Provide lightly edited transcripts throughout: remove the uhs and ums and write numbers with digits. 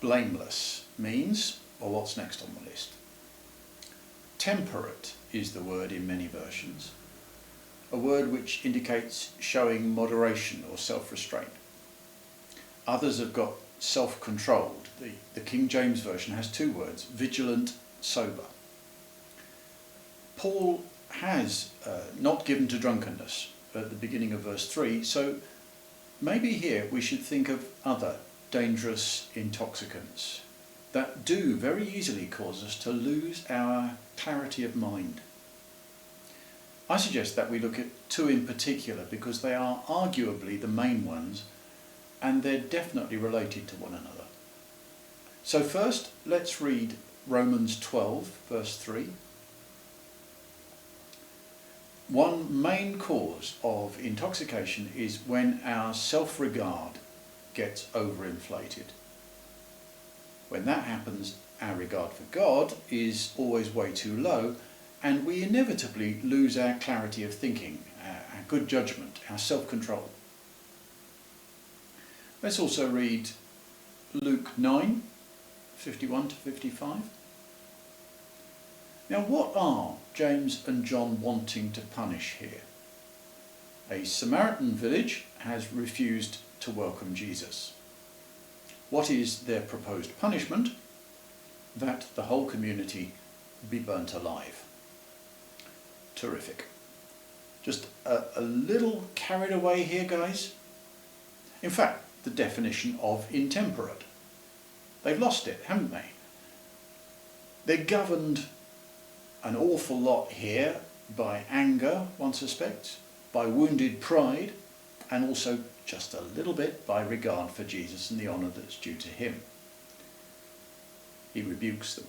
blameless means, or what's next on the list? Temperate is the word in many versions, a word which indicates showing moderation or self-restraint. Others have got self-controlled. The King James Version has two words, vigilant, sober. Paul has not given to drunkenness at the beginning of verse 3, so maybe here we should think of other dangerous intoxicants that do very easily cause us to lose our clarity of mind. I suggest that we look at two in particular because they are arguably the main ones and they're definitely related to one another. So first, let's read Romans 12, verse 3. One main cause of intoxication is when our self-regard gets overinflated. When that happens, our regard for God is always way too low, and we inevitably lose our clarity of thinking, our good judgment, our self-control. Let's also read Luke 9, 51 to 55. Now, what are James and John wanting to punish here? A Samaritan village has refused to welcome Jesus. What is their proposed punishment? That the whole community be burnt alive. Terrific. Just a little carried away here, guys. In fact, the definition of intemperate. They've lost it, haven't they? They're governed an awful lot here by anger, one suspects, by wounded pride, and also just a little bit by regard for Jesus and the honour that's due to him. He rebukes them.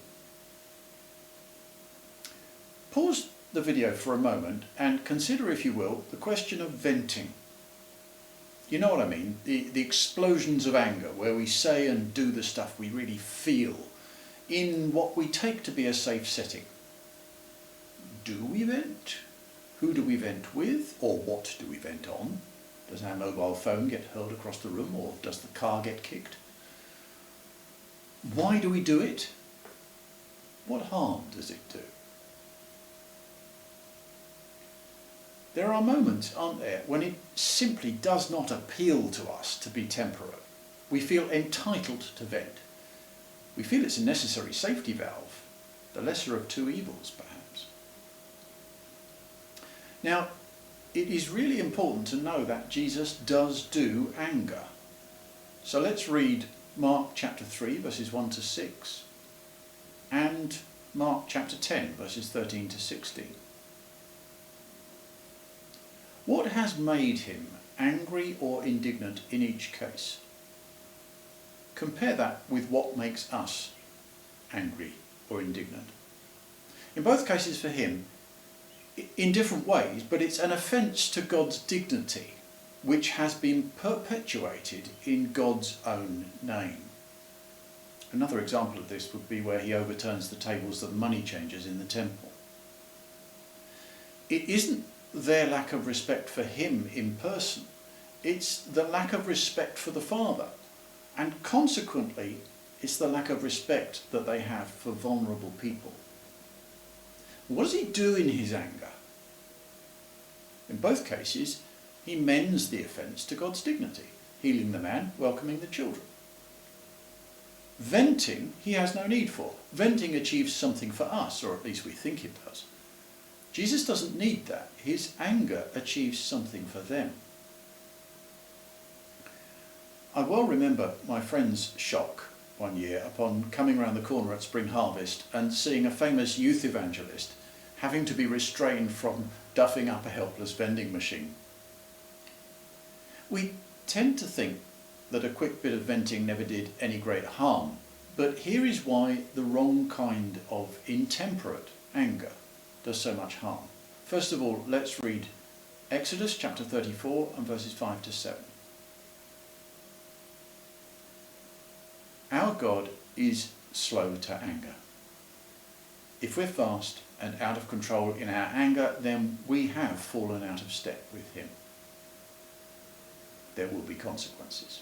Pause the video for a moment and consider, if you will, the question of venting. You know what I mean? The explosions of anger where we say and do the stuff we really feel in what we take to be a safe setting. Do we vent? Who do we vent with? Or what do we vent on? Does our mobile phone get hurled across the room, or does the car get kicked? Why do we do it? What harm does it do? There are moments, aren't there, when it simply does not appeal to us to be temperate. We feel entitled to vent. We feel it's a necessary safety valve, the lesser of two evils, perhaps. Now, it is really important to know that Jesus does do anger. So let's read Mark chapter 3, verses 1 to 6, and Mark chapter 10, verses 13 to 16. What has made him angry or indignant in each case? Compare that with what makes us angry or indignant. In both cases for him, in different ways, but it's an offence to God's dignity, which has been perpetuated in God's own name. Another example of this would be where he overturns the tables of the money changers in the temple. It isn't their lack of respect for him in person, it's the lack of respect for the Father, and consequently it's the lack of respect that they have for vulnerable people. What does he do in his anger? In both cases, he mends the offence to God's dignity, healing the man, welcoming the children. Venting, he has no need for. Venting achieves something for us, or at least we think it does. Jesus doesn't need that. His anger achieves something for them. I well remember my friend's shock one year upon coming round the corner at Spring Harvest and seeing a famous youth evangelist having to be restrained from duffing up a helpless vending machine. We tend to think that a quick bit of venting never did any great harm, but here is why the wrong kind of intemperate anger does so much harm. First of all, let's read Exodus chapter 34 and verses 5 to 7. Our God is slow to anger. If we're fast and out of control in our anger, then we have fallen out of step with him. There will be consequences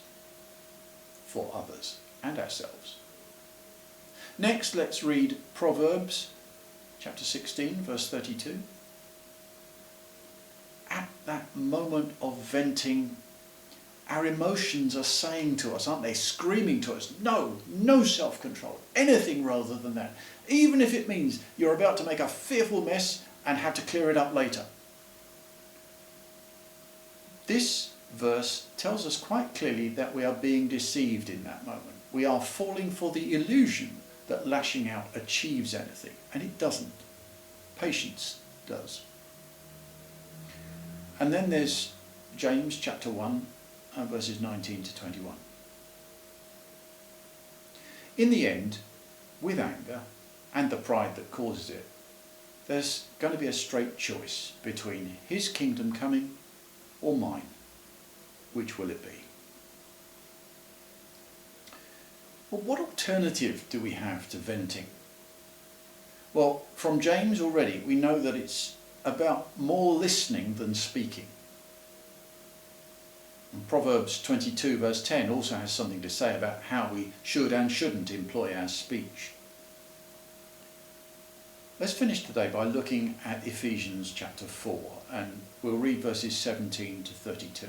for others and ourselves. Next, let's read Proverbs chapter 16, verse 32. At that moment of venting, our emotions are saying to us, aren't they, screaming to us, no self-control, anything rather than that, even if it means you're about to make a fearful mess and have to clear it up later. This verse tells us quite clearly that we are being deceived in that moment. We are falling for the illusion that lashing out achieves anything, and it doesn't. Patience does. And then there's James chapter 1, verses 19 to 21. In the end, with anger and the pride that causes it, there's going to be a straight choice between his kingdom coming or mine. Which will it be? Well, what alternative do we have to venting? Well, from James already, we know that it's about more listening than speaking. And Proverbs 22 verse 10 also has something to say about how we should and shouldn't employ our speech. Let's finish today by looking at Ephesians chapter 4, and we'll read verses 17 to 32.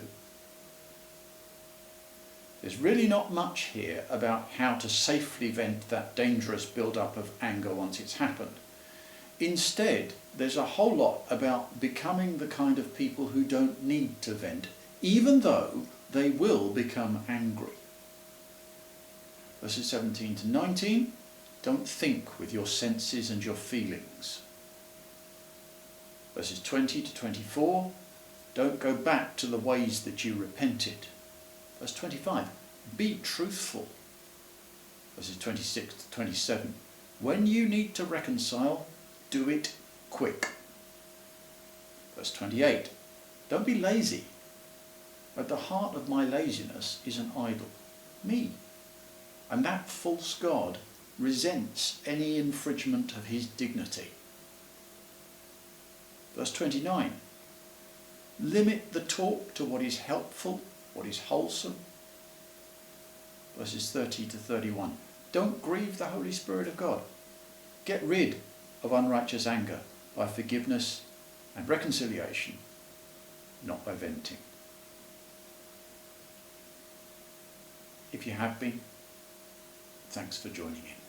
There's really not much here about how to safely vent that dangerous build-up of anger once it's happened. Instead, there's a whole lot about becoming the kind of people who don't need to vent, even though they will become angry. Verses 17 to 19, don't think with your senses and your feelings. Verses 20 to 24, don't go back to the ways that you repented. Verse 25, be truthful. Verses 26 to 27, when you need to reconcile, do it quick. Verse 28, don't be lazy. At the heart of my laziness is an idol, me. And that false god resents any infringement of his dignity. Verse 29, limit the talk to what is helpful, what is wholesome. Verses 30 to 31, don't grieve the Holy Spirit of God. Get rid of unrighteous anger by forgiveness and reconciliation, not by venting. If you have been, thanks for joining in.